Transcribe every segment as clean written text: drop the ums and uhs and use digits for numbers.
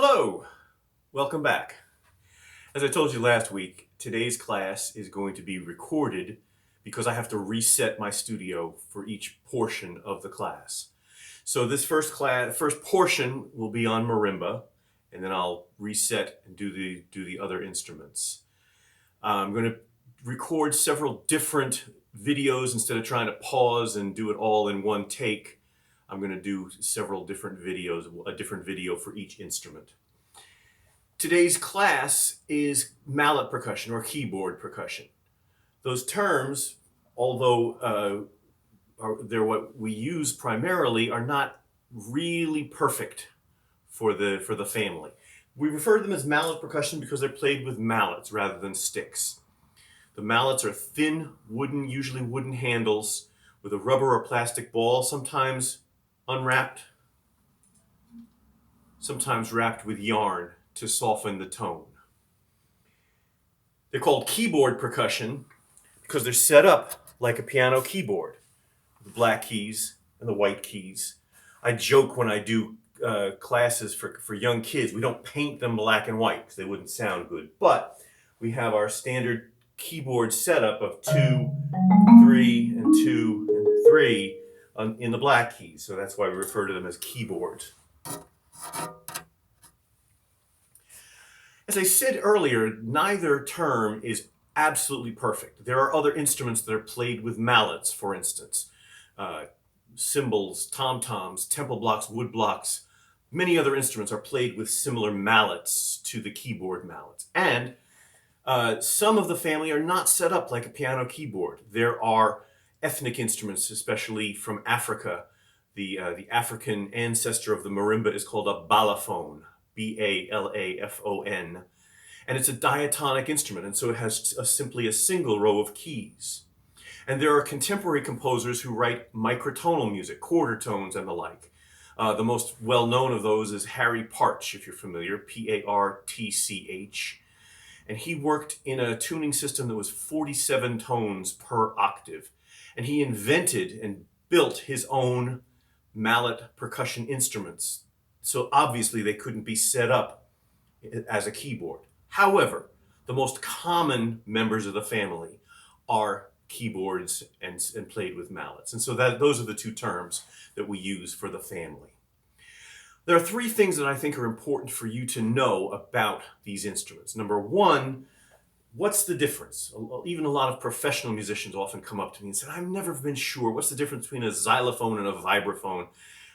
Hello, welcome back. As I told you last week, today's class is going to be recorded because I have to reset my studio for each portion of the class. So this first portion will be on marimba, and then I'll reset and do the other instruments. I'm going to record several different videos instead of trying to pause and do it all in one take. I'm going to do several different videos, a different video for each instrument. Today's class is mallet percussion or keyboard percussion. Those terms, although they're what we use primarily, are not really perfect for the family. We refer to them as mallet percussion because they're played with mallets rather than sticks. The mallets are thin, wooden, usually wooden handles with a rubber or plastic ball, sometimes unwrapped, sometimes wrapped with yarn to soften the tone. They're called keyboard percussion because they're set up like a piano keyboard, the black keys and the white keys. I joke when I do classes for young kids, we don't paint them black and white because they wouldn't sound good, but we have our standard keyboard setup of 2, 3, and 2, and 3 in the black keys, so that's why we refer to them as keyboards. As I said earlier, neither term is absolutely perfect. There are other instruments that are played with mallets, for instance. Cymbals, tom-toms, temple blocks, wood blocks. Many other instruments are played with similar mallets to the keyboard mallets. And some of the family are not set up like a piano keyboard. There are ethnic instruments, especially from Africa. The African ancestor of the marimba is called a balafon. Balafon, and it's a diatonic instrument, and so it has simply a single row of keys. And there are contemporary composers who write microtonal music, quarter tones and the like. The most well-known of those is Harry Partch, if you're familiar, Partch, and he worked in a tuning system that was 47 tones per octave, and he invented and built his own mallet percussion instruments. So obviously they couldn't be set up as a keyboard. However, the most common members of the family are keyboards and played with mallets. And so those are the two terms that we use for the family. There are three things that I think are important for you to know about these instruments. Number one, what's the difference? Even a lot of professional musicians often come up to me and say, I've never been sure. What's the difference between a xylophone and a vibraphone?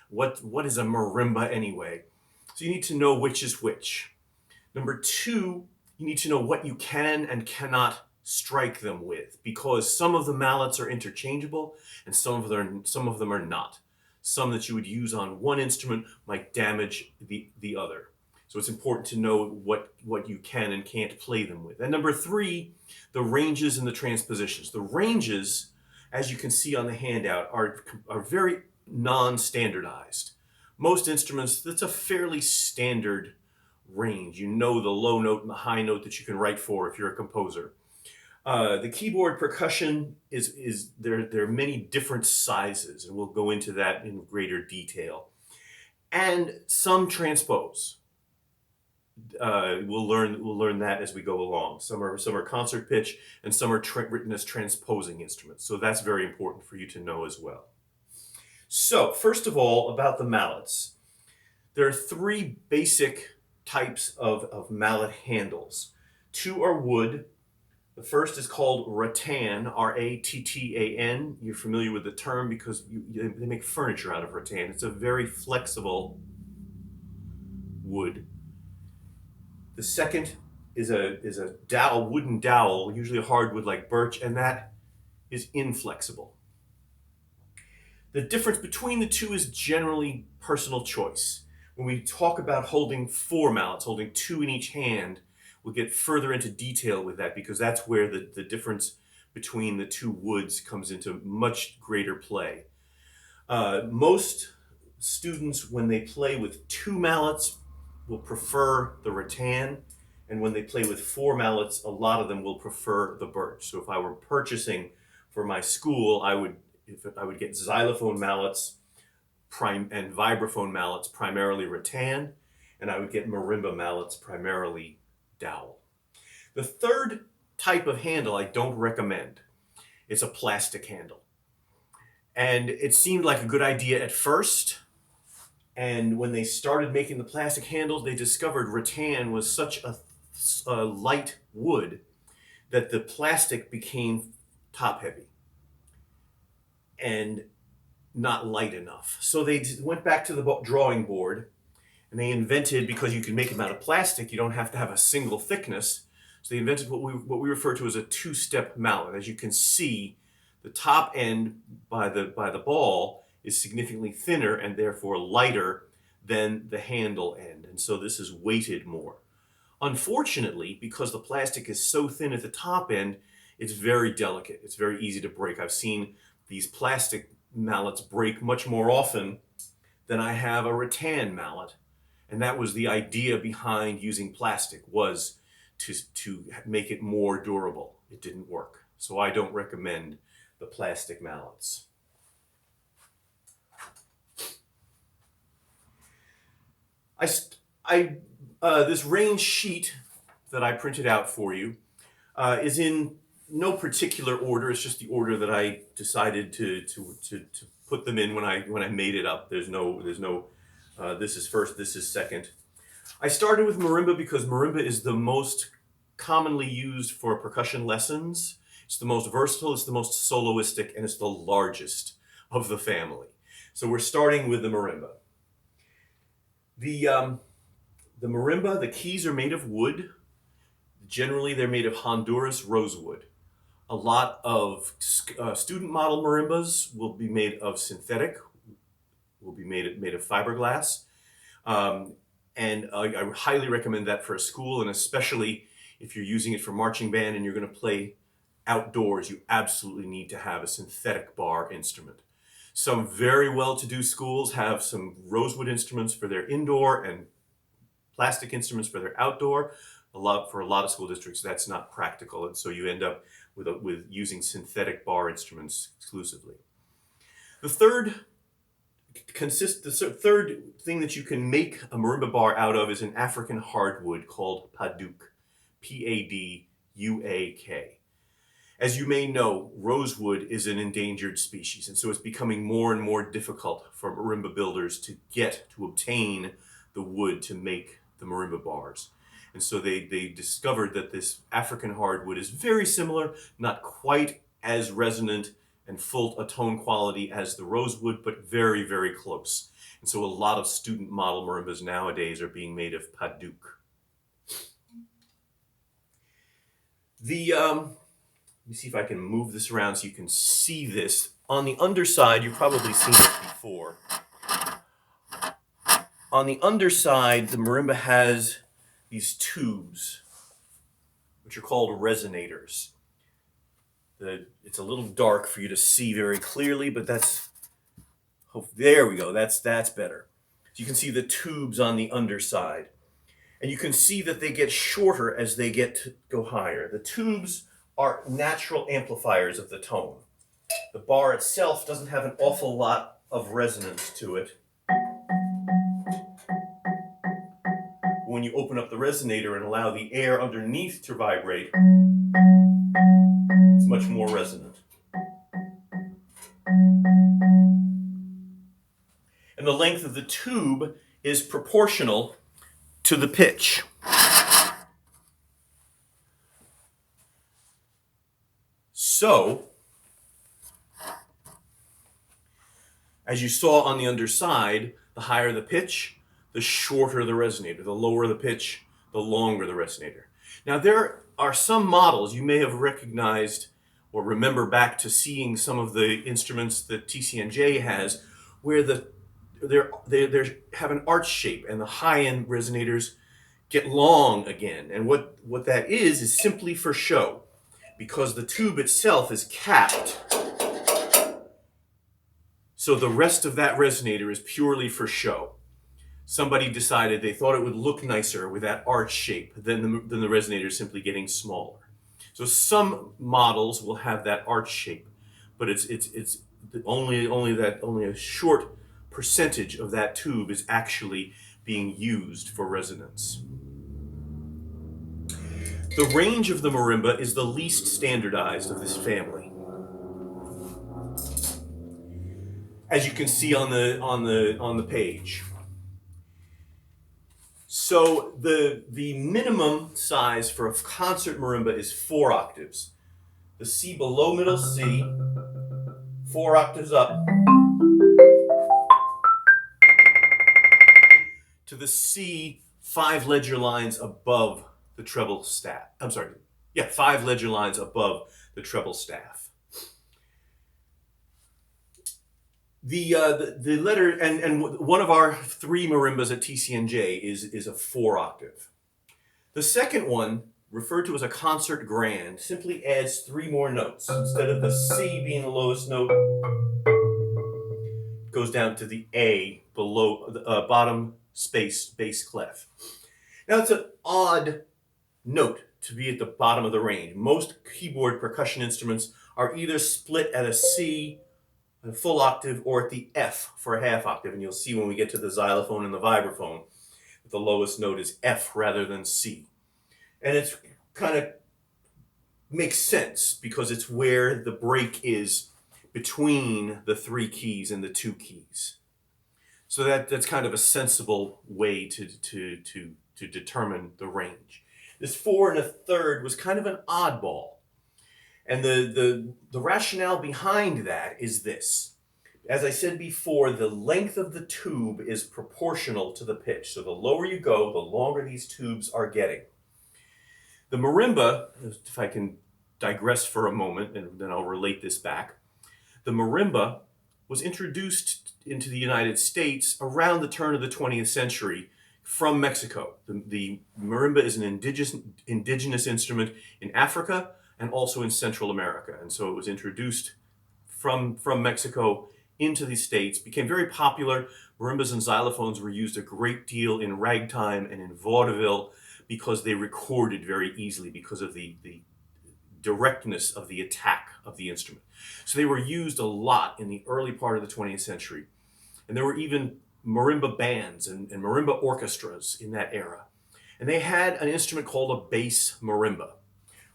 What is a marimba anyway? So you need to know which is which. Number two, you need to know what you can and cannot strike them with, because some of the mallets are interchangeable and some of them are not. Some that you would use on one instrument might damage the other. So it's important to know what you can and can't play them with. And number three, the ranges and the transpositions. The ranges, as you can see on the handout, are very non-standardized. Most instruments, that's a fairly standard range. You know the low note and the high note that you can write for if you're a composer. The keyboard percussion there are many different sizes, and we'll go into that in greater detail. And some transpose. We'll learn that as we go along. Some are concert pitch, and some are written as transposing instruments. So that's very important for you to know as well. So, first of all, about the mallets. There are three basic types of mallet handles. Two are wood. The first is called rattan, rattan. You're familiar with the term because they make furniture out of rattan. It's a very flexible wood. The second is a dowel, wooden dowel, usually a hardwood like birch, and that is inflexible. The difference between the two is generally personal choice. When we talk about holding four mallets, holding two in each hand, we'll get further into detail with that because that's where the difference between the two woods comes into much greater play. Most students, when they play with two mallets, will prefer the rattan, and when they play with four mallets, a lot of them will prefer the birch. So if I were purchasing for my school, I would get xylophone mallets and vibraphone mallets, primarily rattan, and I would get marimba mallets, primarily dowel. The third type of handle I don't recommend. It's a plastic handle. And it seemed like a good idea at first. And when they started making the plastic handles, they discovered rattan was such a light wood that the plastic became top heavy and not light enough. So they went back to the drawing board and they invented, because you can make them out of plastic, you don't have to have a single thickness. So they invented what we refer to as a two-step mallet. As you can see, the top end by the ball is significantly thinner and therefore lighter than the handle end. And so this is weighted more. Unfortunately, because the plastic is so thin at the top end, it's very delicate. It's very easy to break. I've seen these plastic mallets break much more often than I have a rattan mallet. And that was the idea behind using plastic, was to make it more durable. It didn't work. So I don't recommend the plastic mallets. This range sheet that I printed out for you is in no particular order. It's just the order that I decided to put them in when I made it up. There's no this is first, this is second. I started with marimba because marimba is the most commonly used for percussion lessons. It's the most versatile, it's the most soloistic, and it's the largest of the family. So we're starting with the marimba. The marimba, the keys are made of wood. Generally, they're made of Honduras rosewood. A lot of student model marimbas will be made of synthetic, will be made of fiberglass. And I highly recommend that for a school, and especially if you're using it for marching band and you're going to play outdoors, you absolutely need to have a synthetic bar instrument. Some very well-to-do schools have some rosewood instruments for their indoor and plastic instruments for their outdoor. For a lot of school districts, that's not practical, and so you end up with using synthetic bar instruments exclusively. The third thing that you can make a marimba bar out of is an African hardwood called Paduk, P-A-D-U-A-K. As you may know, rosewood is an endangered species, and so it's becoming more and more difficult for marimba builders to obtain the wood to make the marimba bars. And so they discovered that this African hardwood is very similar, not quite as resonant and full a tone quality as the rosewood, but very, very close. And so a lot of student model marimbas nowadays are being made of Paduk. Let me see if I can move this around so you can see this. On the underside, you've probably seen this before. On the underside, the marimba has these tubes, which are called resonators. It's a little dark for you to see very clearly, but there we go, that's better. So you can see the tubes on the underside. And you can see that they get shorter as they go higher. The tubes are natural amplifiers of the tone. The bar itself doesn't have an awful lot of resonance to it. When you open up the resonator and allow the air underneath to vibrate, it's much more resonant. And the length of the tube is proportional to the pitch. So, as you saw on the underside, the higher the pitch, the shorter the resonator. The lower the pitch, the longer the resonator. Now, there are some models you may have recognized or remember back to seeing some of the instruments that TCNJ has, where they have an arch shape and the high-end resonators get long again. And what that is simply for show, because the tube itself is capped. So the rest of that resonator is purely for show. Somebody decided they thought it would look nicer with that arch shape than the resonator simply getting smaller. So some models will have that arch shape, but it's only a short percentage of that tube is actually being used for resonance. The range of the marimba is the least standardized of this family. As you can see on the page. So the minimum size for a concert marimba is 4 octaves. The C below middle C, 4 octaves up, to the C 5 ledger lines above the treble staff. 5 ledger lines above the treble staff. The letter, and one of our 3 marimbas at TCNJ is a 4 octave. The second one, referred to as a concert grand, simply adds 3 more notes. Instead of the C being the lowest note, it goes down to the A below the bottom space bass clef. Now it's an odd note to be at the bottom of the range. Most keyboard percussion instruments are either split at a C, a full octave, or at the F for a half octave. And you'll see when we get to the xylophone and the vibraphone that the lowest note is F rather than C. And it's kind of makes sense because it's where the break is between the 3 keys and the 2 keys. So that's kind of a sensible way to determine the range. This 4 1/3 was kind of an oddball. And the rationale behind that is this. As I said before, the length of the tube is proportional to the pitch. So the lower you go, the longer these tubes are getting. The marimba, if I can digress for a moment, and then I'll relate this back. The marimba was introduced into the United States around the turn of the 20th century from Mexico. The marimba is an indigenous instrument in Africa and also in Central America. And so it was introduced from Mexico into the States, became very popular. Marimbas and xylophones were used a great deal in ragtime and in vaudeville because they recorded very easily because of the directness of the attack of the instrument. So they were used a lot in the early part of the 20th century. And there were even marimba bands and marimba orchestras in that era. And they had an instrument called a bass marimba,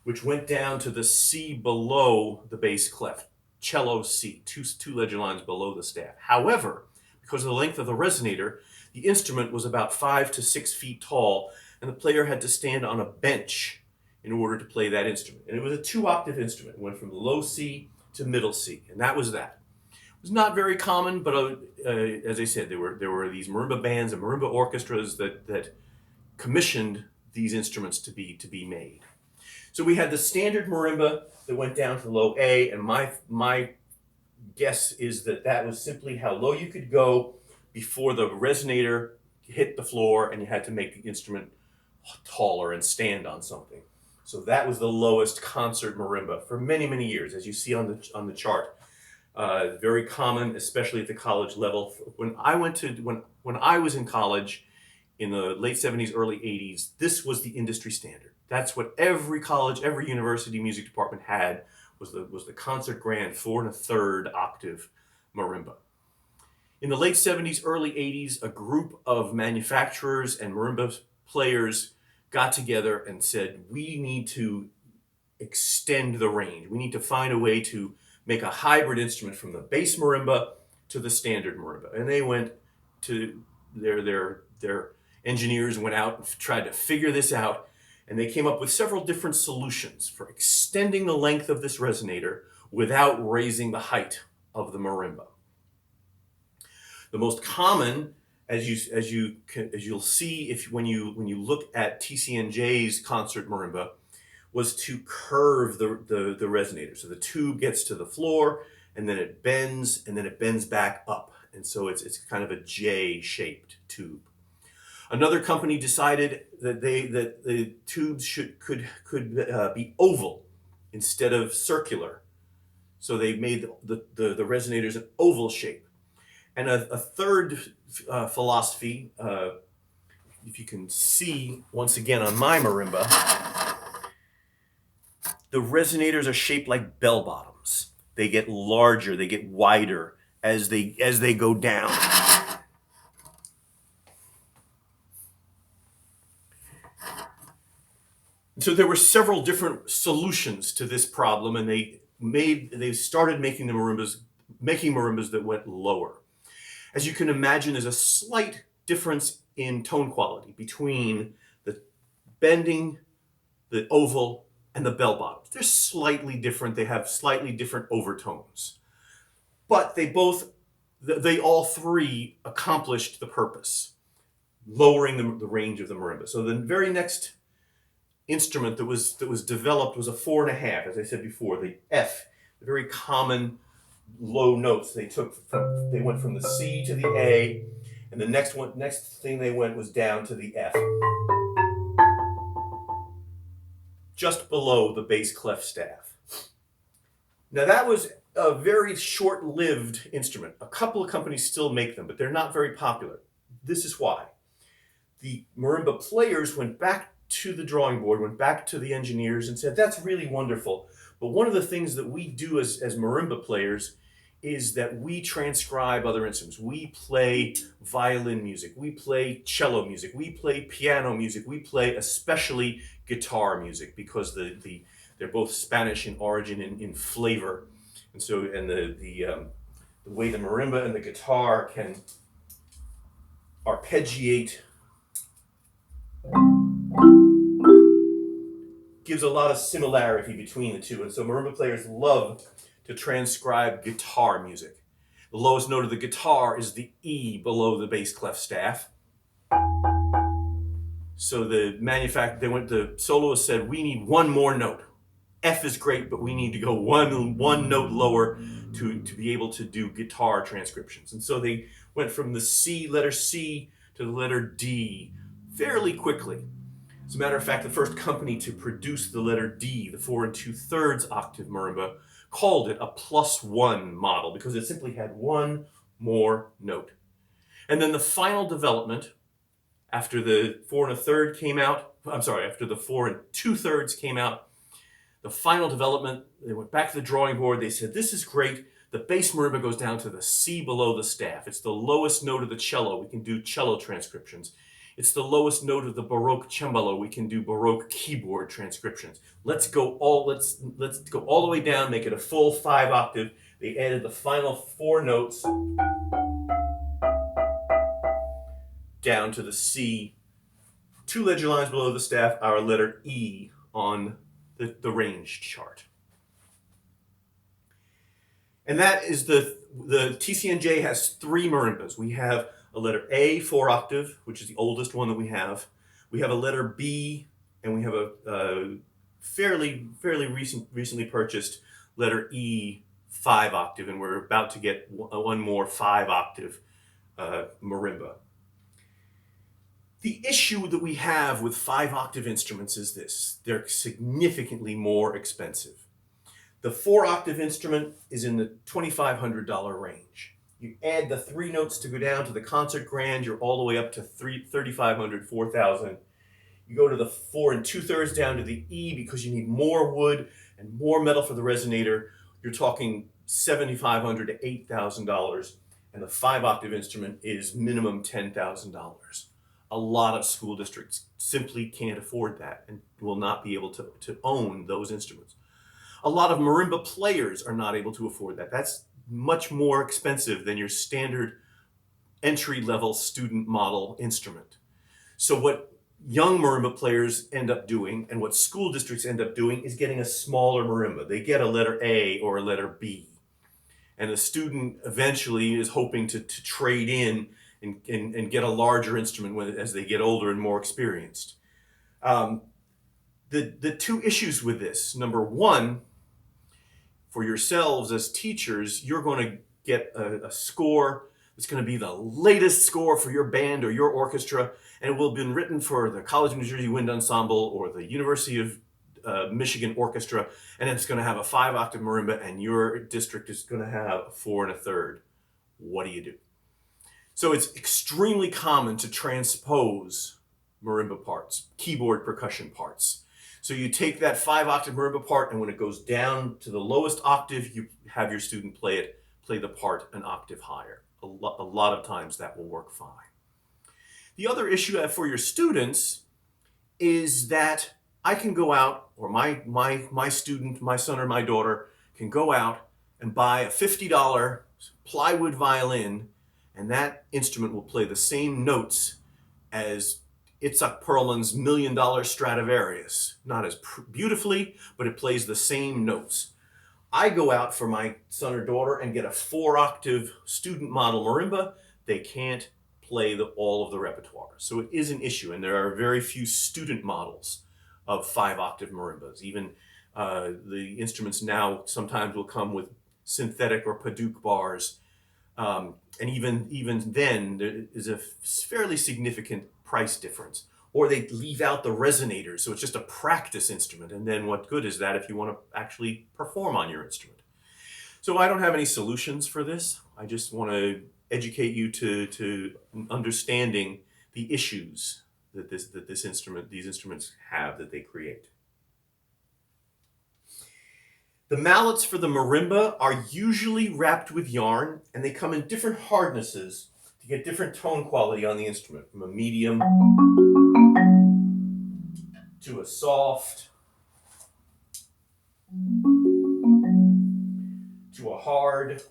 which went down to the C below the bass clef, cello C, two ledger lines below the staff. However, because of the length of the resonator, the instrument was about 5 to 6 feet tall, and the player had to stand on a bench in order to play that instrument. And it was a 2-octave instrument. It went from low C to middle C, and that was that. It was not very common, but as I said, there were these marimba bands and marimba orchestras that commissioned these instruments to be made. So we had the standard marimba that went down to low A, and my guess is that was simply how low you could go before the resonator hit the floor and you had to make the instrument taller and stand on something. So that was the lowest concert marimba for many, many years, as you see on the chart. Very common, especially at the college level. When I was in college in the late 70s, early 80s, this was the industry standard. That's what every college, every university music department had was the concert grand 4 1/3 octave marimba. In the late 70s, early 80s, a group of manufacturers and marimba players got together and said, we need to extend the range. We need to find a way to make a hybrid instrument from the bass marimba to the standard marimba. And they went to their engineers went out and tried to figure this out. And they came up with several different solutions for extending the length of this resonator without raising the height of the marimba. The most common, as you'll see when you look at TCNJ's concert marimba, was to curve the resonator. So the tube gets to the floor, and then it bends, and then it bends back up. And so it's kind of a J-shaped tube. Another company decided that the tubes could be oval instead of circular. So they made the resonators an oval shape. And a third philosophy, if you can see once again on my marimba, the resonators are shaped like bell bottoms. They get larger, they get wider as they go down. So there were several different solutions to this problem, and they started making marimbas that went lower. As you can imagine, there's a slight difference in tone quality between the bending, the oval, and the bell bottoms. They're slightly different. They have slightly different overtones, but they all three accomplished the purpose, lowering the range of the marimba. So the very next instrument that was developed was a 4.5. As I said before, the F, the very common low notes. They went from the C to the A, and the next thing they went was down to the F, just below the bass clef staff. Now that was a very short-lived instrument. A couple of companies still make them, but they're not very popular. This is why. The marimba players went back to the drawing board, went back to the engineers and said, that's really wonderful. But one of the things that we do as marimba players is that we transcribe other instruments. We play violin music, we play cello music, we play piano music, we play especially guitar music, because they're both Spanish in origin and in flavor. And so, and the way the marimba and the guitar can arpeggiate gives a lot of similarity between the two. And so marimba players love to transcribe guitar music. The lowest note of the guitar is the E below the bass clef staff. So the soloist said, we need one more note. F is great, but we need to go one note lower to be able to do guitar transcriptions. And so they went from the letter C to the letter D fairly quickly. As a matter of fact, the first company to produce the letter D, the 4 2/3 octave marimba, called it a +1 model because it simply had one more note. And then the final development, after the 4 1/3 came out, after the 4 2/3 came out, the final development, they went back to the drawing board. They said, this is great. The bass marimba goes down to the C below the staff. It's the lowest note of the cello. We can do cello transcriptions. It's the lowest note of the Baroque cembalo. We can do Baroque keyboard transcriptions. Let's go all the way down, make it a full 5 octave. They added the final 4 notes down to the C, 2 ledger lines below the staff, our letter E on the range chart. And that is the TCNJ has 3 marimbas. We have a letter A, 4 octave, which is the oldest one that we have. We have a letter B, and we have a fairly recently purchased letter E, 5 octave, and we're about to get one more 5 octave marimba. The issue that we have with 5 octave instruments is this: they're significantly more expensive. The 4 octave instrument is in the $2,500 range. You add the 3 notes to go down to the concert grand, you're all the way up to $3,500, $4,000. You go to the 4 2/3 down to the E because you need more wood and more metal for the resonator. You're talking $7,500 to $8,000, and the 5 octave instrument is minimum $10,000. A lot of school districts simply can't afford that and will not be able to own those instruments. A lot of marimba players are not able to afford that. That's much more expensive than your standard entry-level student model instrument. So what young marimba players end up doing, and what school districts end up doing, is getting a smaller marimba. They get a letter A or a letter B. And the student eventually is hoping to trade in and get a larger instrument as they get older and more experienced. The 2 issues with this: number one, for yourselves as teachers, you're going to get a score that's going to be the latest score for your band or your orchestra, and it will have been written for the College of New Jersey Wind Ensemble or the University of Michigan Orchestra, and it's going to have a 5 octave marimba, and your district is going to have a 4 1/3. What do you do? So it's extremely common to transpose marimba parts, keyboard percussion parts. So you take that 5 octave marimba part, and when it goes down to the lowest octave, you have your student play the part an octave higher. A lot of times that will work fine. The other issue for your students is that I can go out, or my student, my son or my daughter can go out and buy a $50 plywood violin, and that instrument will play the same notes as Itzhak Perlman's $1 million Stradivarius. Not as beautifully, but it plays the same notes. I go out for my son or daughter and get a 4-octave student model marimba. They can't play all of the repertoire. So it is an issue, and there are very few student models of 5-octave marimbas. Even the instruments now sometimes will come with synthetic or Paduk bars. And even then, there is a fairly significant price difference. Or they leave out the resonators, so it's just a practice instrument. And then what good is that if you want to actually perform on your instrument? So I don't have any solutions for this. I just want to educate you to understanding the issues that these instruments have, that they create. The mallets for the marimba are usually wrapped with yarn, and they come in different hardnesses to get different tone quality on the instrument, from a medium to a soft to a hard.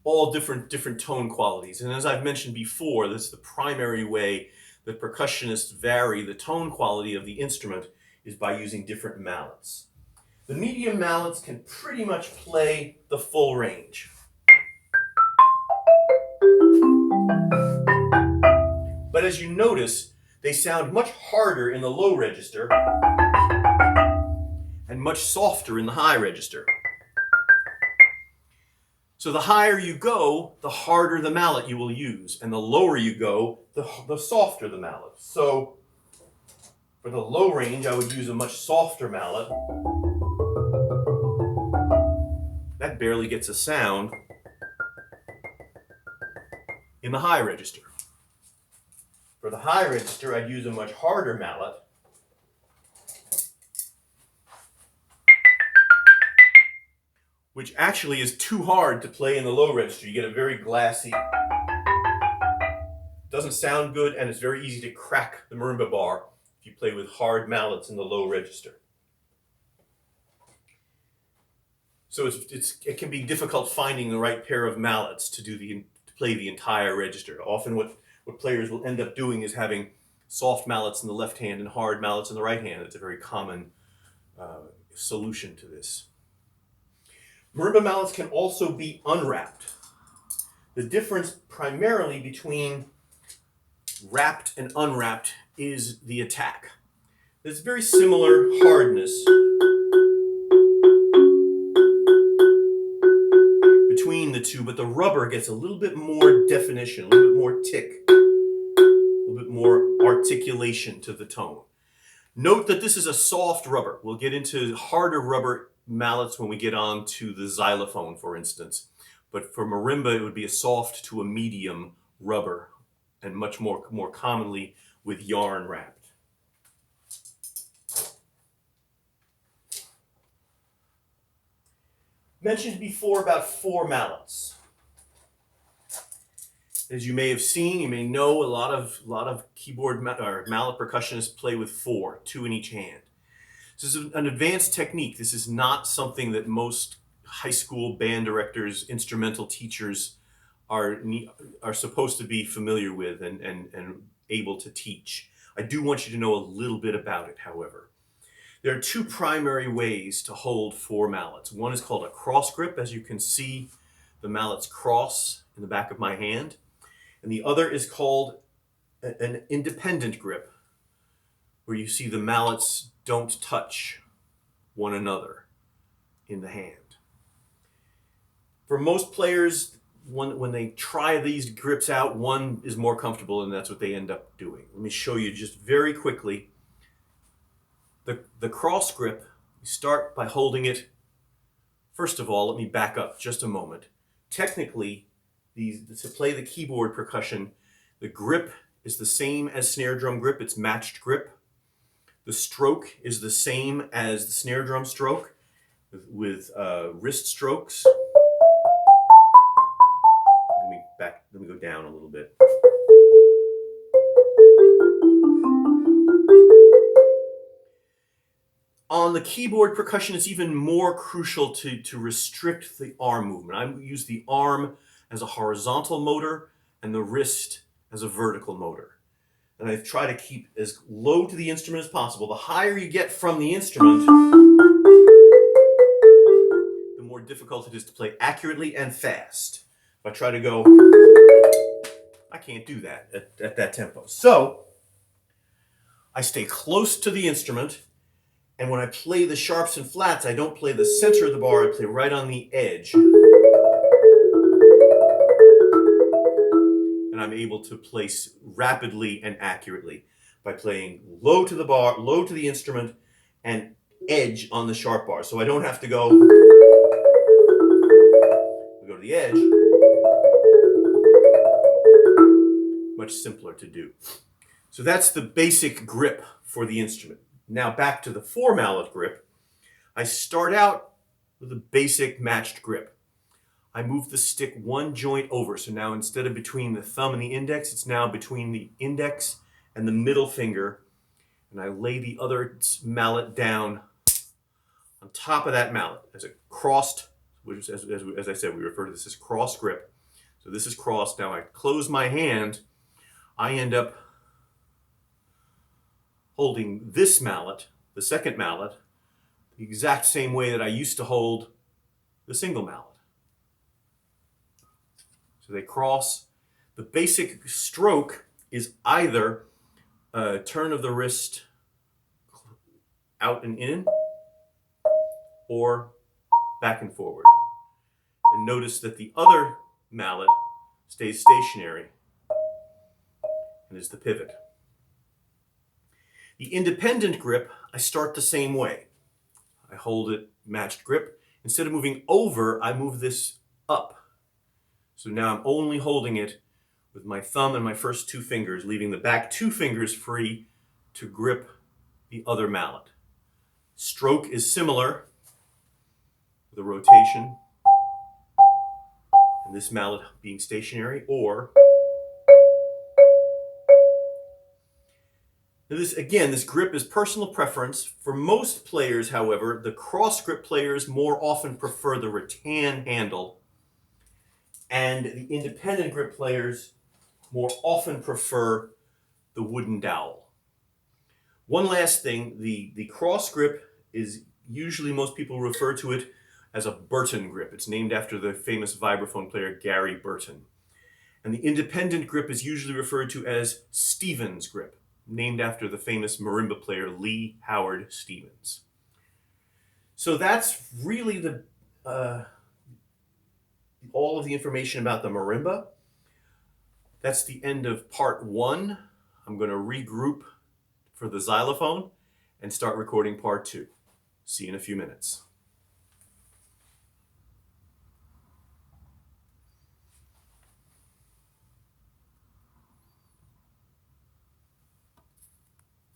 All different tone qualities. And as I've mentioned before, this is the primary way that percussionists vary the tone quality of the instrument, is by using different mallets. The medium mallets can pretty much play the full range. But as you notice, they sound much harder in the low register and much softer in the high register. So the higher you go, the harder the mallet you will use, and the lower you go, the softer the mallet. So for the low range, I would use a much softer mallet. That barely gets a sound in the high register. For the high register, I'd use a much harder mallet. Which actually is too hard to play in the low register. You get a very glassy, doesn't sound good, and it's very easy to crack the marimba bar if you play with hard mallets in the low register. So it can be difficult finding the right pair of mallets to play the entire register. Often what players will end up doing is having soft mallets in the left hand and hard mallets in the right hand. It's a very common solution to this. Marimba mallets can also be unwrapped. The difference primarily between wrapped and unwrapped is the attack. There's very similar hardness between the two, but the rubber gets a little bit more definition, a little bit more tick, a little bit more articulation to the tone. Note that this is a soft rubber. We'll get into harder rubber mallets when we get on to the xylophone, for instance. But for marimba, it would be a soft to a medium rubber, and much more commonly with yarn wrapped. Mentioned before about 4 mallets. As you may have seen, you may know, a lot of keyboard or mallet percussionists play with 4, 2 in each hand. This is an advanced technique. This is not something that most high school band directors, instrumental teachers are supposed to be familiar with and able to teach. I do want you to know a little bit about it, however. There are 2 primary ways to hold 4 mallets. One is called a cross grip, as you can see the mallets cross in the back of my hand. And the other is called an independent grip, where you see the mallets don't touch one another in the hand. For most players, when they try these grips out, one is more comfortable, and that's what they end up doing. Let me show you just very quickly. The cross grip, you start by holding it. First of all, let me back up just a moment. Technically, to play the keyboard percussion, the grip is the same as snare drum grip. It's matched grip. The stroke is the same as the snare drum stroke with wrist strokes. Let me go down a little bit. on the keyboard percussion, it's even more crucial to restrict the arm movement. I use the arm as a horizontal motor and the wrist as a vertical motor. And I try to keep as low to the instrument as possible. The higher you get from the instrument, the more difficult it is to play accurately and fast. If I try to go, I can't do that at that tempo. So I stay close to the instrument, and when I play the sharps and flats, I don't play the center of the bar, I play right on the edge. And I'm able to place rapidly and accurately by playing low to the bar, low to the instrument, and edge on the sharp bar. So I don't have to go to the edge. Much simpler to do. So that's the basic grip for the instrument. Now back to the 4-mallet grip. I start out with a basic matched grip. I move the stick one joint over. So now instead of between the thumb and the index, it's now between the index and the middle finger. And I lay the other mallet down on top of that mallet as a crossed, which is, as I said, we refer to this as cross grip. So this is crossed. Now I close my hand. I end up holding this mallet, the second mallet, the exact same way that I used to hold the single mallet. So they cross. The basic stroke is either a turn of the wrist out and in, or back and forward. And notice that the other mallet stays stationary and is the pivot. The independent grip, I start the same way. I hold it matched grip. Instead of moving over, I move this up. So now I'm only holding it with my thumb and my first two fingers, leaving the back two fingers free to grip the other mallet. Stroke is similar, with a rotation, and this mallet being stationary, or now this grip is personal preference. For most players, however, the cross grip players more often prefer the rattan handle, and the independent grip players more often prefer the wooden dowel. One last thing, the cross grip is usually, most people refer to it as a Burton grip. It's named after the famous vibraphone player Gary Burton. And the independent grip is usually referred to as Stevens grip, named after the famous marimba player Lee Howard Stevens. So that's really all of the information about the marimba. That's the end of part 1. I'm going to regroup for the xylophone and start recording part 2. See you in a few minutes.